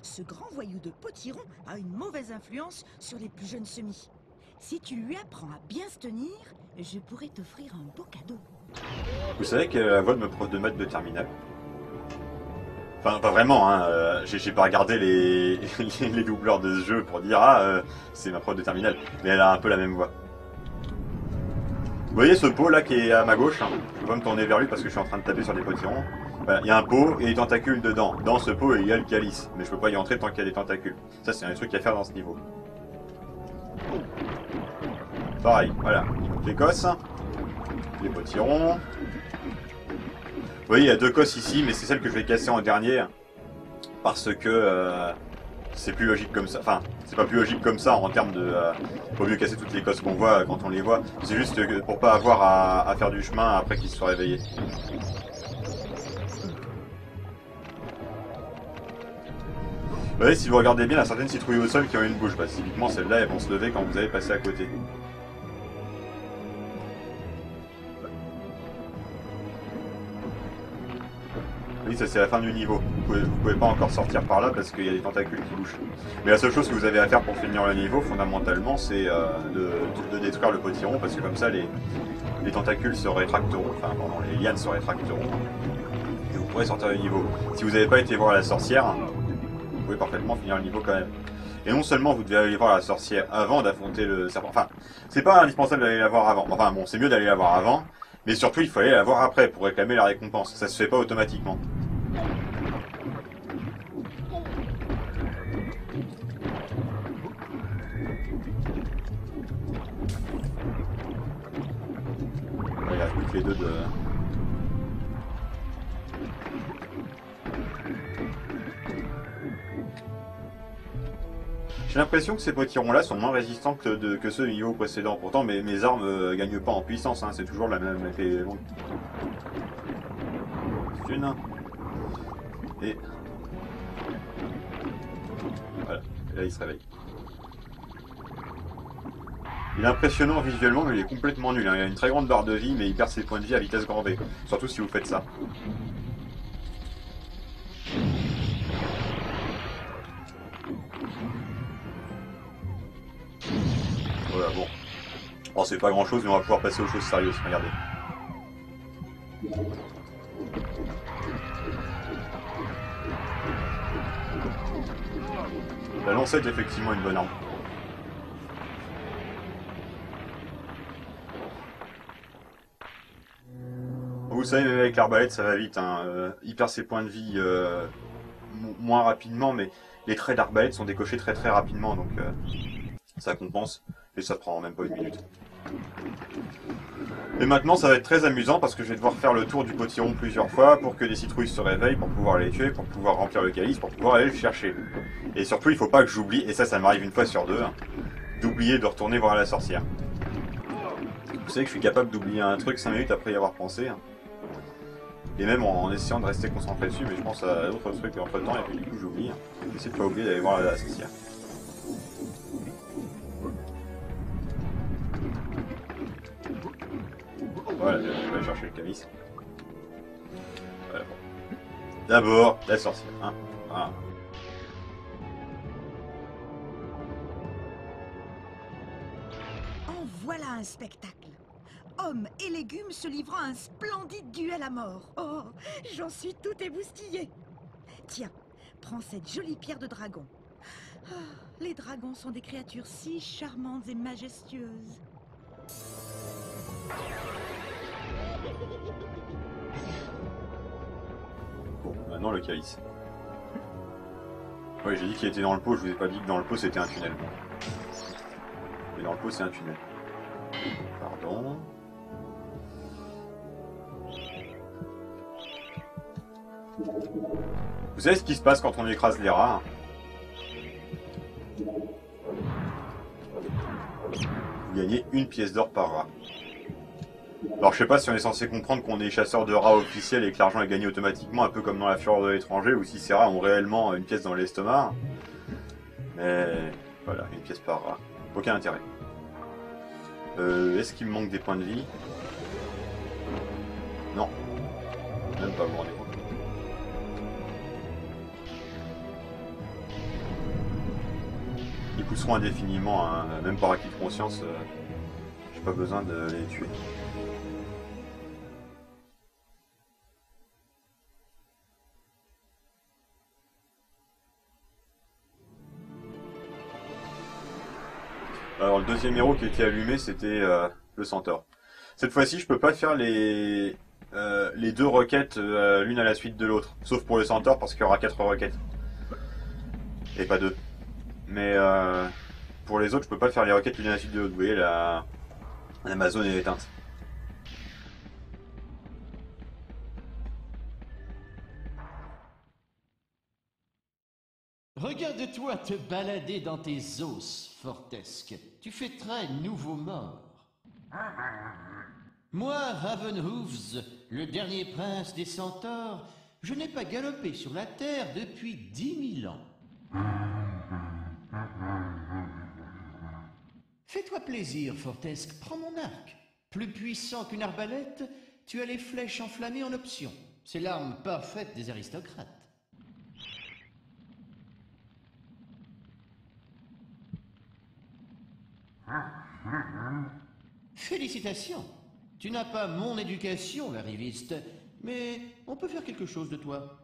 Ce grand voyou de Potiron a une mauvaise influence sur les plus jeunes semis. Si tu lui apprends à bien se tenir, je pourrais t'offrir un beau cadeau. Vous savez qu'elle a la voix de ma prof de maths de terminale. Enfin, pas vraiment, hein. J'ai pas regardé les doubleurs de ce jeu pour dire c'est ma prof de terminale. Mais elle a un peu la même voix. Vous voyez ce pot là qui est à ma gauche, hein. Je vais me tourner vers lui parce que je suis en train de taper sur des potirons. Voilà, il y a un pot et des tentacules dedans. Dans ce pot, il y a le calice. Mais je peux pas y entrer tant qu'il y a des tentacules. Ça, c'est un truc à faire dans ce niveau. Pareil, voilà. Les cosses. Les potirons. Vous voyez, il y a deux cosses ici, mais c'est celle que je vais casser en dernier. Parce que c'est plus logique comme ça. Enfin, c'est pas plus logique comme ça en termes de... faut mieux casser toutes les cosses qu'on voit quand on les voit. C'est juste que pour pas avoir à faire du chemin après qu'ils se soient réveillés. Vous voyez, si vous regardez bien, il y a certaines citrouilles au sol qui ont une bouche. Bah, typiquement, celles-là, elles vont se lever quand vous allez passer à côté. Oui, ça c'est la fin du niveau. Vous pouvez pas encore sortir par là parce qu'il y a des tentacules qui bougent. Mais la seule chose que vous avez à faire pour finir le niveau, fondamentalement, c'est de détruire le potiron parce que comme ça, les tentacules se rétracteront, enfin, pardon, les lianes se rétracteront et vous pourrez sortir du niveau. Si vous n'avez pas été voir la sorcière, vous pouvez parfaitement finir le niveau quand même. Et non seulement vous devez aller voir la sorcière avant d'affronter le serpent, enfin, c'est pas indispensable d'aller la voir avant. Enfin bon, c'est mieux d'aller la voir avant, mais surtout il faut aller la voir après pour réclamer la récompense. Ça se fait pas automatiquement. Il y a toutes les deux de... J'ai l'impression que ces potirons-là sont moins résistants que ceux du niveau précédent. Pourtant, mes armes gagnent pas en puissance, hein. C'est toujours la même épée longue. C'est une. Et... voilà, et là il se réveille. Il est impressionnant visuellement, mais il est complètement nul, hein. Il a une très grande barre de vie, mais il perd ses points de vie à vitesse grand V. Surtout si vous faites ça. Voilà, bon. Oh, c'est pas grand chose, mais on va pouvoir passer aux choses sérieuses, regardez. La lancette est effectivement une bonne arme. Vous savez, même avec l'arbalète, ça va vite, hein. Il perd ses points de vie moins rapidement, mais les traits d'arbalète sont décochés très rapidement, donc Ça compense et ça prend même pas une minute. Et maintenant ça va être très amusant parce que je vais devoir faire le tour du potiron plusieurs fois pour que des citrouilles se réveillent, pour pouvoir les tuer, pour pouvoir remplir le calice, pour pouvoir aller le chercher. Et surtout il faut pas que j'oublie, et ça m'arrive une fois sur deux, hein, d'oublier de retourner voir la sorcière. Vous savez que je suis capable d'oublier un truc 5 minutes après y avoir pensé. Hein. Et même en essayant de rester concentré dessus, mais je pense à d'autres trucs entre temps et puis du coup j'oublie. Hein. J'essaie de pas oublier d'aller voir la sorcière. Voilà, je vais aller chercher le calice. Voilà, bon. D'abord, la sorcière. Hein. Voilà. En voilà un spectacle. Hommes et légumes se livrant à un splendide duel à mort. Oh, j'en suis tout émoustillée. Tiens, prends cette jolie pierre de dragon. Oh, les dragons sont des créatures si charmantes et majestueuses. Bon, maintenant le calice. Ouais, j'ai dit qu'il était dans le pot, je vous ai pas dit que dans le pot c'était un tunnel. Mais dans le pot c'est un tunnel. Pardon. Vous savez ce qui se passe quand on écrase les rats? Vous gagnez une pièce d'or par rat. Alors je sais pas si on est censé comprendre qu'on est chasseur de rats officiel et que l'argent est gagné automatiquement, un peu comme dans la fureur de l'étranger, ou si ces rats ont réellement une pièce dans l'estomac. Mais voilà, une pièce par rat. Aucun intérêt. Est-ce qu'il me manque des points de vie? Non. Même pas, vous rendez compte. Ils pousseront indéfiniment, hein, même par acquis de conscience, j'ai pas besoin de les tuer. Alors le deuxième héros qui était allumé c'était le centaure. Cette fois-ci je peux pas faire les deux requêtes l'une à la suite de l'autre. Sauf pour le centaure parce qu'il y aura 4 requêtes. Et pas 2. Mais pour les autres je peux pas faire les requêtes l'une à la suite de l'autre. Vous voyez l'Amazon est éteinte. Regarde-toi te balader dans tes os, Fortesque. Tu fais très nouveau mort. Moi, Ravenhoofs, le dernier prince des centaures, je n'ai pas galopé sur la terre depuis 10 000 ans. Fais-toi plaisir, Fortesque, prends mon arc. Plus puissant qu'une arbalète, tu as les flèches enflammées en option. C'est l'arme parfaite des aristocrates. Félicitations. Tu n'as pas mon éducation, l'arriviste, mais on peut faire quelque chose de toi.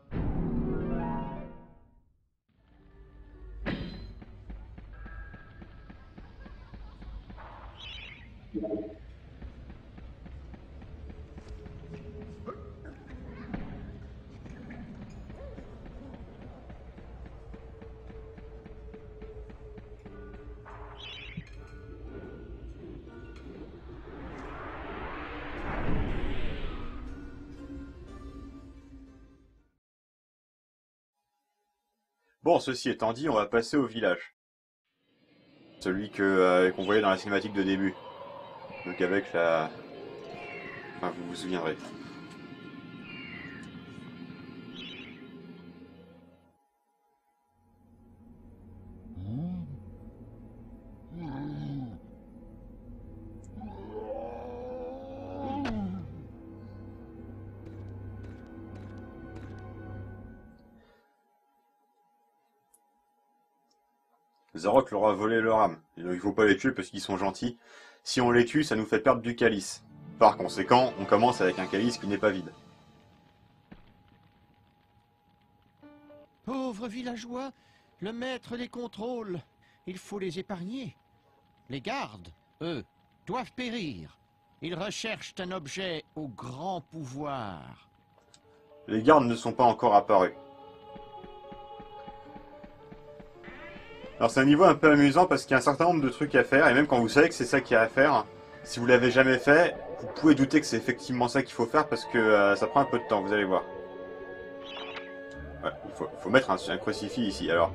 Bon, ceci étant dit, on va passer au village. Celui qu'on voyait dans la cinématique de début. Donc avec la... Enfin, vous vous souviendrez. Zarok leur a volé leur âme. Et donc il faut pas les tuer parce qu'ils sont gentils. Si on les tue, ça nous fait perdre du calice. Par conséquent, on commence avec un calice qui n'est pas vide. Pauvres villageois, le maître les contrôle. Il faut les épargner. Les gardes, eux, doivent périr. Ils recherchent un objet au grand pouvoir. Les gardes ne sont pas encore apparus. Alors c'est un niveau un peu amusant parce qu'il y a un certain nombre de trucs à faire, et même quand vous savez que c'est ça qu'il y a à faire, si vous l'avez jamais fait, vous pouvez douter que c'est effectivement ça qu'il faut faire parce que ça prend un peu de temps, vous allez voir. Ouais, faut mettre un crucifix ici. Alors,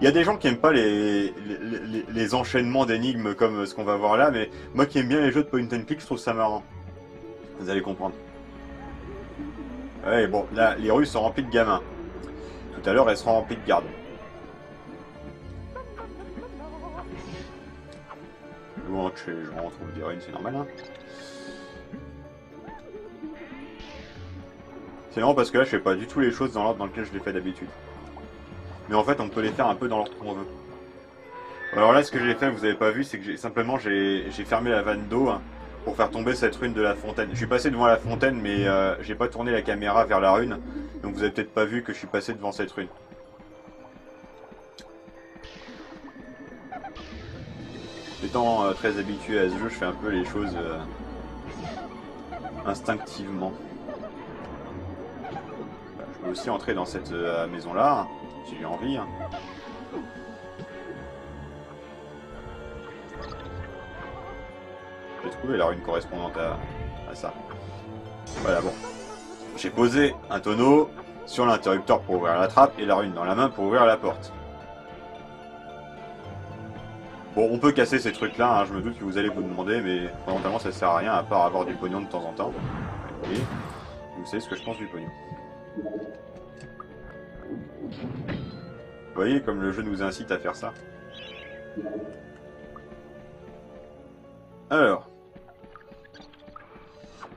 il y a des gens qui aiment pas les enchaînements d'énigmes comme ce qu'on va voir là, mais moi qui aime bien les jeux de point and click, je trouve ça marrant. Vous allez comprendre. Ouais, bon, là, les rues sont remplies de gamins. Tout à l'heure, elles seront remplies de gardes. Je rentre au Viren, c'est normal, hein. C'est marrant parce que là, je fais pas du tout les choses dans l'ordre dans lequel je les fais d'habitude. Mais en fait, on peut les faire un peu dans l'ordre qu'on veut. Alors là, ce que j'ai fait, vous avez pas vu, c'est que j'ai fermé la vanne d'eau hein, pour faire tomber cette rune de la fontaine. Je suis passé devant la fontaine, mais j'ai pas tourné la caméra vers la rune, donc vous avez peut-être pas vu que je suis passé devant cette rune. Étant très habitué à ce jeu, je fais un peu les choses instinctivement. Je peux aussi entrer dans cette maison-là, si j'ai envie. Hein. J'ai trouvé la rune correspondante à ça. Voilà, bon. J'ai posé un tonneau sur l'interrupteur pour ouvrir la trappe et la rune dans la main pour ouvrir la porte. Bon, on peut casser ces trucs-là, hein, je me doute que vous allez vous demander, mais fondamentalement ça sert à rien à part avoir du pognon de temps en temps. Et vous savez ce que je pense du pognon. Vous voyez comme le jeu nous incite à faire ça. Alors.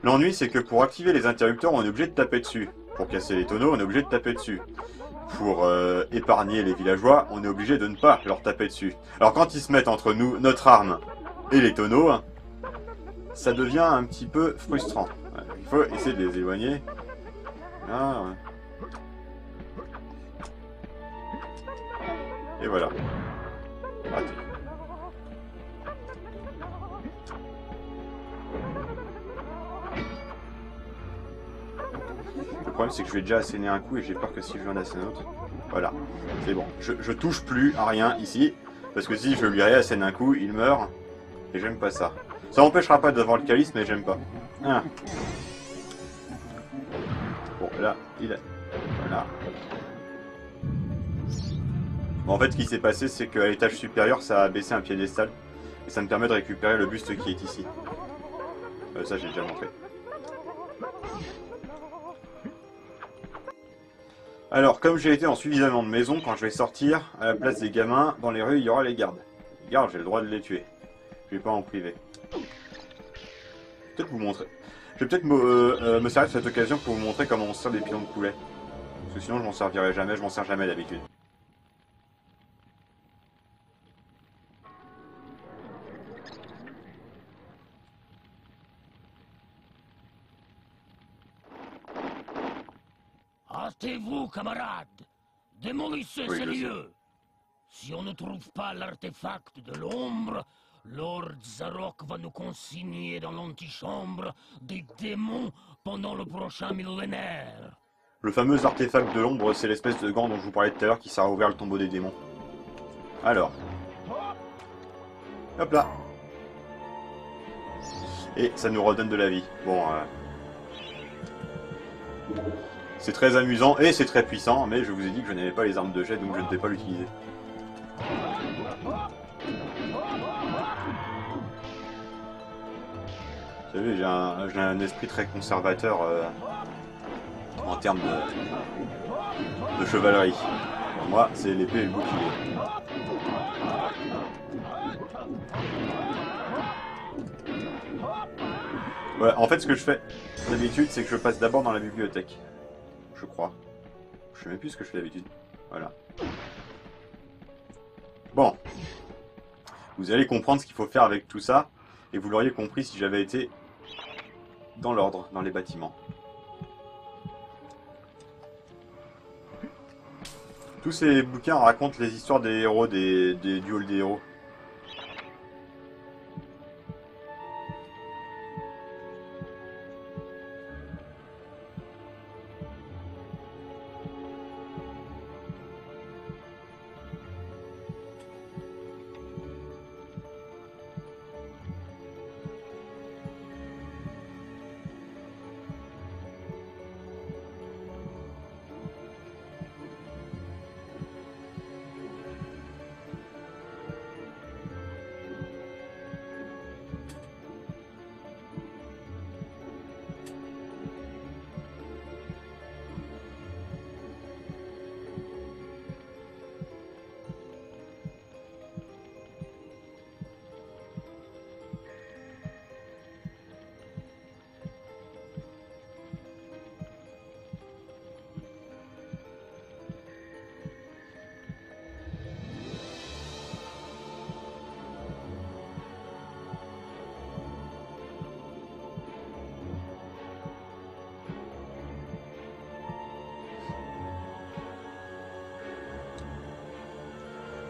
L'ennui c'est que pour activer les interrupteurs on est obligé de taper dessus. Pour casser les tonneaux on est obligé de taper dessus. Pour épargner les villageois, on est obligé de ne pas leur taper dessus. Alors quand ils se mettent entre nous, notre arme et les tonneaux, ça devient un petit peu frustrant. Ouais, il faut essayer de les éloigner. Ah, ouais. Et voilà. Raté. Le problème c'est que je vais déjà asséner un coup et j'ai peur que si je viens d'asséner un autre... Voilà, c'est bon. Je touche plus à rien ici, parce que si je lui réassène un coup, il meurt, et j'aime pas ça. Ça m'empêchera pas d'avoir le calice, mais j'aime pas. Ah. Bon, là, il a... Voilà. Bon, en fait, ce qui s'est passé, c'est qu'à l'étage supérieur, ça a baissé un piédestal, et ça me permet de récupérer le buste qui est ici. Ça, j'ai déjà montré. Alors, comme j'ai été en suffisamment de maisons, quand je vais sortir, à la place des gamins, dans les rues, il y aura les gardes. Les gardes, j'ai le droit de les tuer. Je vais pas en priver. Peut-être vous montrer. Je vais peut-être me servir de cette occasion pour vous montrer comment on se sert des pilons de poulet. Parce que sinon, je m'en servirai jamais, je m'en sers jamais d'habitude. Hâtez-vous, camarades! Démolissez ces lieux! Si on ne trouve pas l'artefact de l'ombre, Lord Zarok va nous consigner dans l'antichambre des démons pendant le prochain millénaire. Le fameux artefact de l'ombre, c'est l'espèce de gant dont je vous parlais tout à l'heure qui sert à ouvrir le tombeau des démons. Alors. Hop là. Et ça nous redonne de la vie. Bon, c'est très amusant et c'est très puissant, mais je vous ai dit que je n'avais pas les armes de jet, donc je ne vais pas l'utiliser. Vous savez, j'ai un esprit très conservateur en termes de chevalerie. Pour moi, c'est l'épée et le bouclier. Voilà, en fait, ce que je fais d'habitude, c'est que je passe d'abord dans la bibliothèque. Je crois. Je sais même plus ce que je fais d'habitude. Voilà. Bon. Vous allez comprendre ce qu'il faut faire avec tout ça. Et vous l'auriez compris si j'avais été dans l'ordre, dans les bâtiments. Tous ces bouquins racontent les histoires des héros, du hall des héros.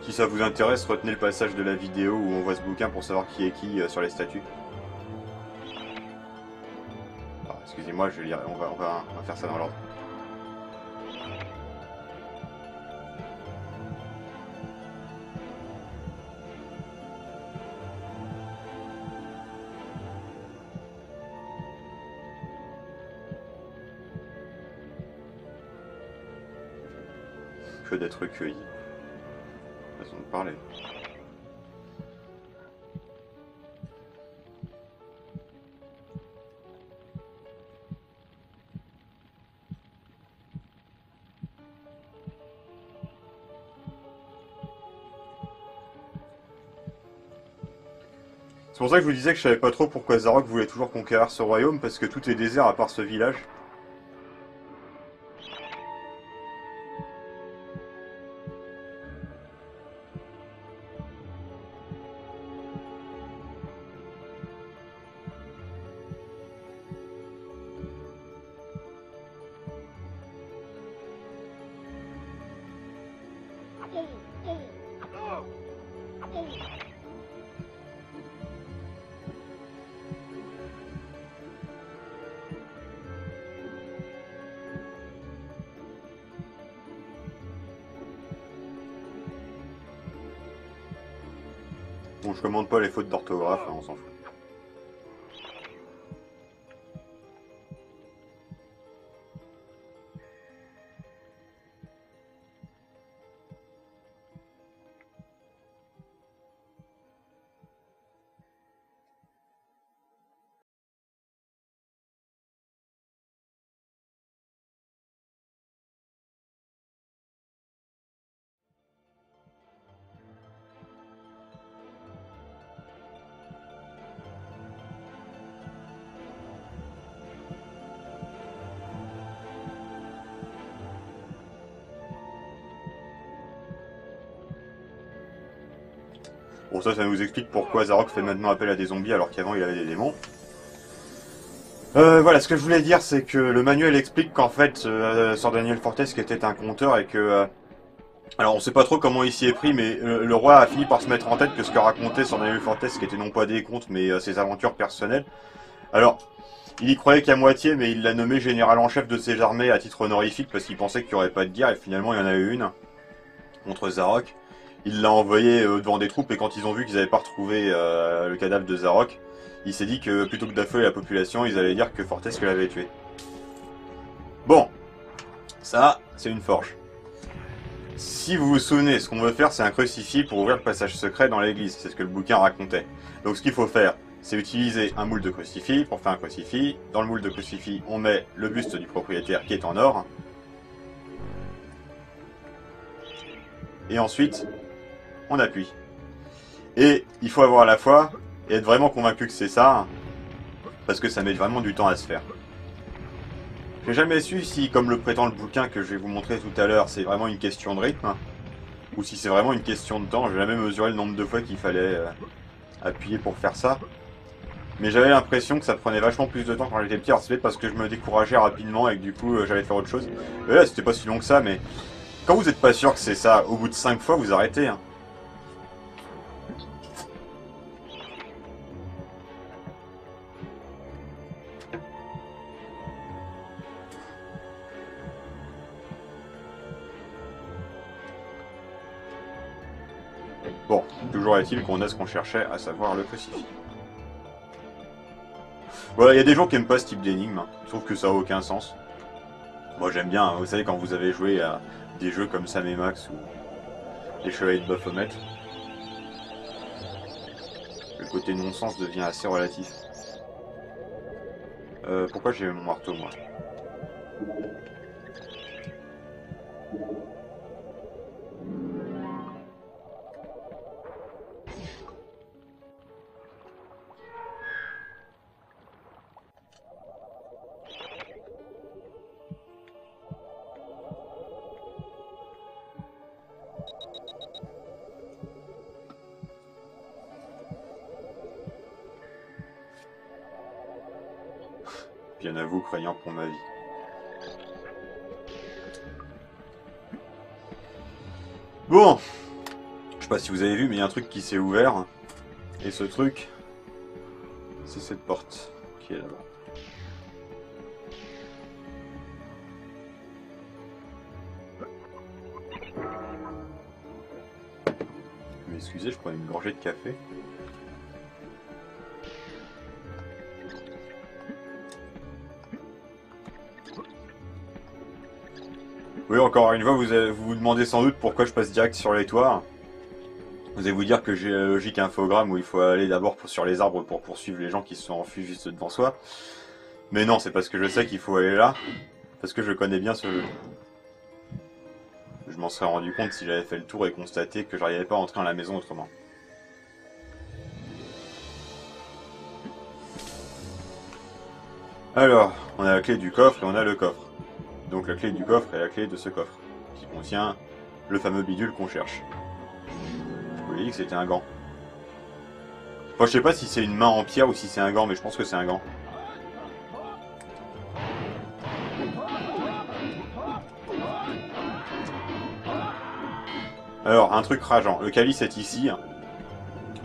Si ça vous intéresse, retenez le passage de la vidéo où on voit ce bouquin pour savoir qui est qui sur les statues. Ah, excusez-moi, je vais lire. On va faire ça dans l'ordre. Que d'être recueilli. Façon de parler. C'est pour ça que je vous disais que je savais pas trop pourquoi Zarok voulait toujours conquérir ce royaume, parce que tout est désert à part ce village. Bon, je commande pas les fautes d'orthographe, hein, on s'en fout. Bon, ça nous explique pourquoi Zarok fait maintenant appel à des zombies alors qu'avant il avait des démons. Voilà, ce que je voulais dire, c'est que le manuel explique qu'en fait, Sir Daniel Fortesque était un conteur et que... alors, on sait pas trop comment il s'y est pris, mais le roi a fini par se mettre en tête que ce que racontait Sir Daniel Fortesque était non pas des contes, mais ses aventures personnelles. Alors, il y croyait qu'à moitié, mais il l'a nommé général en chef de ses armées à titre honorifique parce qu'il pensait qu'il n'y aurait pas de guerre, et finalement il y en a eu une contre Zarok. Il l'a envoyé devant des troupes, et quand ils ont vu qu'ils n'avaient pas retrouvé le cadavre de Zarok, il s'est dit que plutôt que d'affoler la population, ils allaient dire que Fortesque l'avait tué. Bon, ça, c'est une forge. Si vous vous souvenez, ce qu'on veut faire, c'est un crucifix pour ouvrir le passage secret dans l'église. C'est ce que le bouquin racontait. Donc ce qu'il faut faire, c'est utiliser un moule de crucifix pour faire un crucifix. Dans le moule de crucifix, on met le buste du propriétaire qui est en or. Et ensuite, on appuie. Et il faut avoir la foi et être vraiment convaincu que c'est ça, parce que ça met vraiment du temps à se faire. J'ai jamais su si, comme le prétend le bouquin que je vais vous montrer tout à l'heure, c'est vraiment une question de rythme, ou si c'est vraiment une question de temps. J'ai jamais mesuré le nombre de fois qu'il fallait appuyer pour faire ça. Mais j'avais l'impression que ça prenait vachement plus de temps quand j'étais petit. Alors c'est peut-être parce que je me décourageais rapidement et que du coup j'allais faire autre chose. Et là c'était pas si long que ça, mais quand vous êtes pas sûr que c'est ça, au bout de 5 fois vous arrêtez. Hein. Bon, toujours est-il qu'on a ce qu'on cherchait, à savoir le crucifix. Voilà, il y a des gens qui aiment pas ce type d'énigme, hein. Je trouve que ça a aucun sens. Moi j'aime bien, hein. Vous savez quand vous avez joué à des jeux comme Sam et Max ou les Chevaliers de Baphomet, le côté non-sens devient assez relatif. Pourquoi j'ai mon marteau moi? Bien à vous, craignant pour ma vie. Bon, pas si vous avez vu, mais il y a un truc qui s'est ouvert. Et ce truc, c'est cette porte qui est là-bas. Mais excusez, je prends une gorgée de café. Oui, encore une fois, vous vous demandez sans doute pourquoi je passe direct sur les toits. Vous allez vous dire que j'ai la logique infogramme où il faut aller d'abord sur les arbres pour poursuivre les gens qui se sont enfuis juste devant soi. Mais non, c'est parce que je sais qu'il faut aller là, parce que je connais bien ce jeu. Je m'en serais rendu compte si j'avais fait le tour et constaté que j'arrivais pas à entrer dans la maison autrement. Alors, on a la clé du coffre et on a le coffre. Donc la clé du coffre est la clé de ce coffre, qui contient le fameux bidule qu'on cherche. Je vous l'ai dit que c'était un gant. Enfin, je sais pas si c'est une main en pierre ou si c'est un gant, mais je pense que c'est un gant. Alors, un truc rageant. Le calice est ici.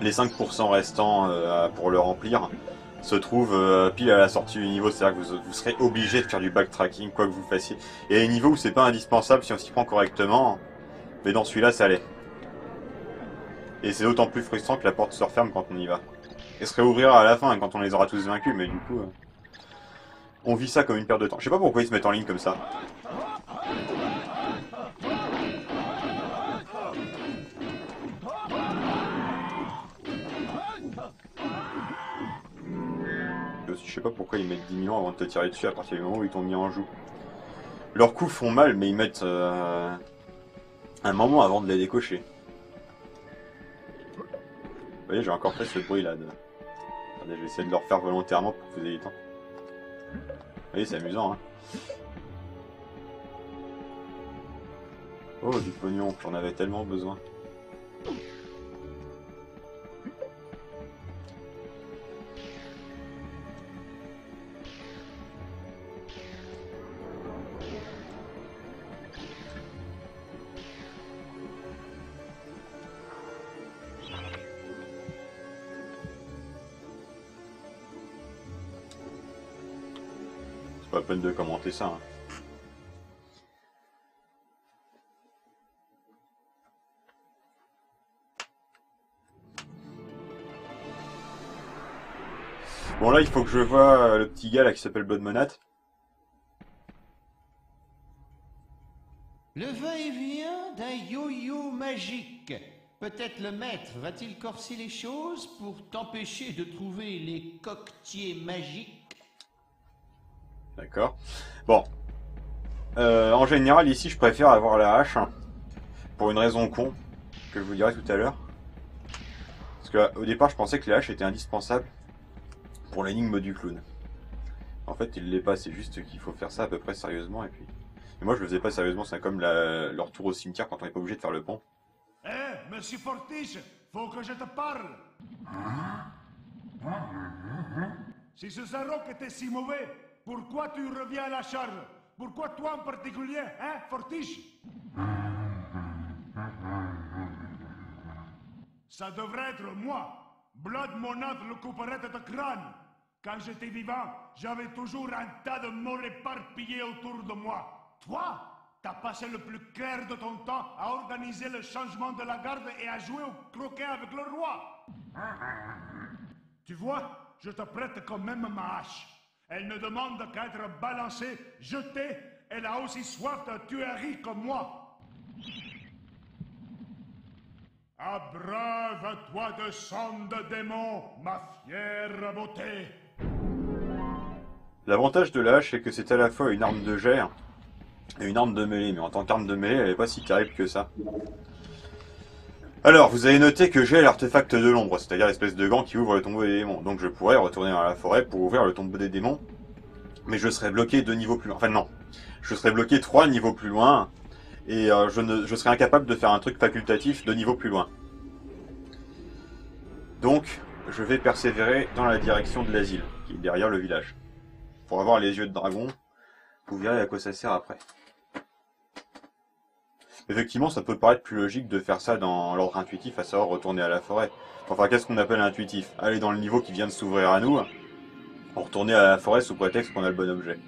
Les 5% restants pour le remplir se trouvent pile à la sortie du niveau. C'est-à-dire que vous serez obligé de faire du backtracking, quoi que vous fassiez. Et il y a des niveaux où c'est pas indispensable si on s'y prend correctement. Mais dans celui-là, ça l'est. Et c'est d'autant plus frustrant que la porte se referme quand on y va. Elle se réouvrira à la fin quand on les aura tous vaincus, mais du coup... on vit ça comme une perte de temps. Je sais pas pourquoi ils se mettent en ligne comme ça. Je sais pas pourquoi ils mettent 10 000 ans avant de te tirer dessus à partir du moment où ils t'ont mis en joue. Leurs coups font mal, mais ils mettent un moment avant de les décocher. Vous voyez, j'ai encore fait ce bruit là. Attendez, je vais essayer de le refaire volontairement pour que vous ayez le temps. Vous voyez, c'est amusant, hein. Oh, du pognon, j'en avais tellement besoin. C'est pas la peine de commenter ça, hein. Bon là il faut que je vois le petit gars là qui s'appelle Bodmonat. Le va-et-vient d'un yo-yo magique. Peut-être le maître va-t-il corser les choses pour t'empêcher de trouver les coquetiers magiques? D'accord. Bon. En général ici je préfère avoir la hache. Hein, pour une raison con. Que je vous dirai tout à l'heure. Parce que au départ je pensais que la hache était indispensable. Pour l'énigme du clown. En fait, il l'est pas, c'est juste qu'il faut faire ça à peu près sérieusement et puis... Mais moi je le faisais pas sérieusement, c'est comme leur retour au cimetière quand on n'est pas obligé de faire le pont. Eh, monsieur Fortiche, faut que je te parle. Si ce Zarok était si mauvais, pourquoi tu reviens à la charge? Pourquoi toi en particulier, hein, Fortiche? Ça devrait être moi. Blood Monad le couperait de crâne. Quand j'étais vivant, j'avais toujours un tas de morts éparpillés autour de moi. Toi, t'as passé le plus clair de ton temps à organiser le changement de la garde et à jouer au croquet avec le roi. Tu vois, je te prête quand même ma hache. Elle ne demande qu'à être balancée, jetée. Elle a aussi soif de tuerie comme moi. Abreuve-toi de sang de démon, ma fière beauté. L'avantage de la hache, c'est que c'est à la fois une arme de jet et une arme de mêlée. Mais en tant qu'arme de mêlée, elle n'est pas si terrible que ça. Alors, vous avez noté que j'ai l'artefact de l'ombre, c'est-à-dire l'espèce de gant qui ouvre le tombeau des démons. Donc je pourrais retourner dans la forêt pour ouvrir le tombeau des démons. Mais je serais bloqué 2 niveaux plus loin. Enfin non, je serais bloqué 3 niveaux plus loin. Et je serais incapable de faire un truc facultatif 2 niveaux plus loin. Donc, je vais persévérer dans la direction de l'asile, qui est derrière le village. Pour avoir les yeux de dragon, vous verrez à quoi ça sert après. Effectivement, ça peut paraître plus logique de faire ça dans l'ordre intuitif, à savoir retourner à la forêt. Enfin, qu'est-ce qu'on appelle intuitif? Aller dans le niveau qui vient de s'ouvrir à nous, retourner à la forêt sous prétexte qu'on a le bon objet.